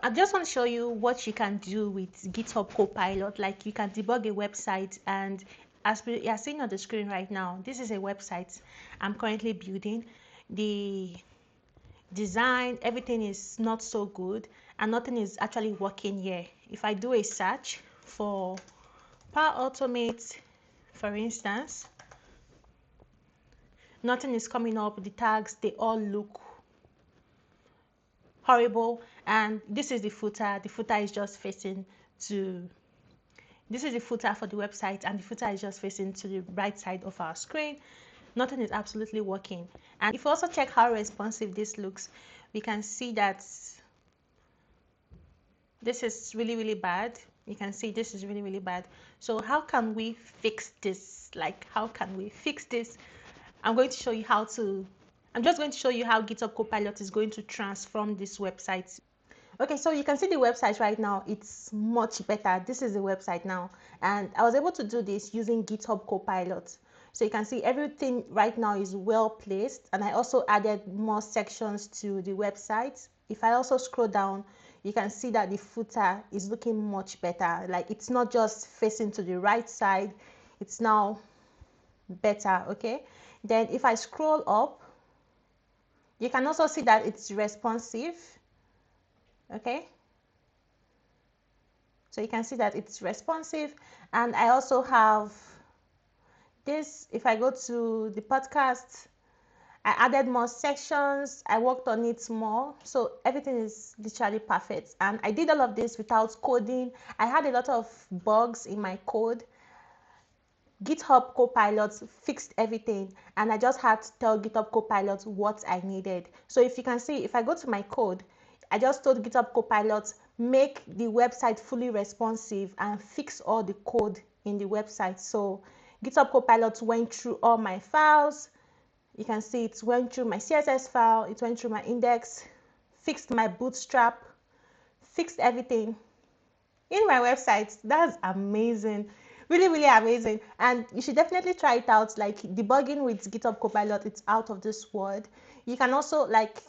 I just want to show you what you can do with GitHub Copilot. Like you can debug a website, and as you are seeing on the screen right now, this is a website I'm currently building. The design, everything is not so good, and nothing is actually working here. If I do a search for Power Automate, for instance, nothing is coming up. The tags, they all look horrible, and this is the footer. The footer is just facing to this is the footer for the website, and the footer is just facing to the right side of our screen. Nothing is absolutely working. And if you also check how responsive this looks, we can see that this is really bad. You can see this is really bad. So how can we fix this? Like, how can we fix this? I'm just going to show you how GitHub Copilot is going to transform this website. Okay, so you can see the website right now. It's much better. This is the website now, and I was able to do this using GitHub Copilot. So you can see everything right now is well placed, and I also added more sections to the website. If I also scroll down, you can see that the footer is looking much better. Like, it's not just facing to the right side, it's now better. Okay, then if I scroll up, you can also see that it's responsive. Okay, so you can see that it's responsive, and I also have this. If I go to the podcast, I added more sections, I worked on it more, so everything is literally perfect. And I did all of this without coding. I had a lot of bugs in my code. GitHub Copilot fixed everything, and I just had to tell GitHub Copilot what I needed. So if you can see, if I go to my code, I just told GitHub Copilot, make the website fully responsive and fix all the code in the website. So GitHub Copilot went through all my files. You can see it went through my CSS file, it went through my index, fixed my bootstrap, fixed everything in my website. That's amazing. Really amazing. And you should definitely try it out. Like, debugging with GitHub Copilot, it's out of this world. You can also, like,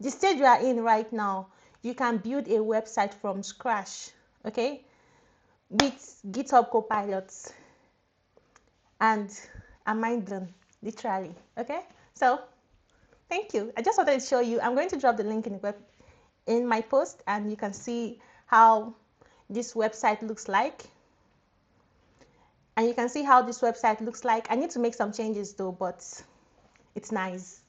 the stage we are in right now, you can build a website from scratch, okay, with GitHub Copilot, and I'm mind blown, literally. Okay, so thank you. I just wanted to show you. I'm going to drop the link in my post, and you can see how this website looks like. And you can see how this website looks like. I need to make some changes though, but it's nice.